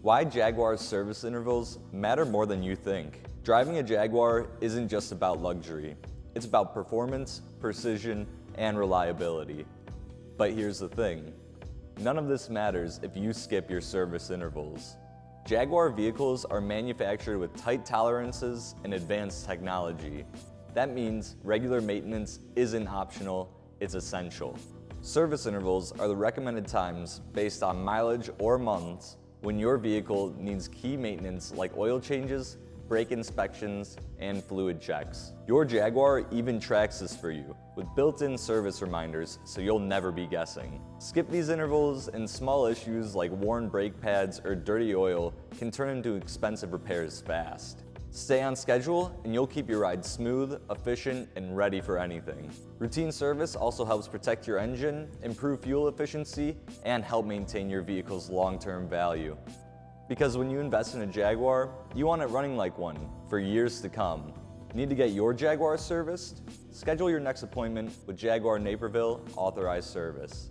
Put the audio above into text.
Why Jaguar's service intervals matter more than you think. Driving a Jaguar isn't just about luxury. It's about performance, precision, and reliability. But here's the thing. None of this matters if you skip your service intervals. Jaguar vehicles are manufactured with tight tolerances and advanced technology. That means regular maintenance isn't optional, it's essential. Service intervals are the recommended times based on mileage or months when your vehicle needs key maintenance like oil changes, brake inspections, and fluid checks. Your Jaguar even tracks this for you with built-in service reminders so you'll never be guessing. Skip these intervals and small issues like worn brake pads or dirty oil can turn into expensive repairs fast. Stay on schedule and you'll keep your ride smooth, efficient, and ready for anything. Routine service also helps protect your engine, improve fuel efficiency, and help maintain your vehicle's long-term value. Because when you invest in a Jaguar, you want it running like one for years to come. Need to get your Jaguar serviced? Schedule your next appointment with Jaguar Naperville Authorized Service.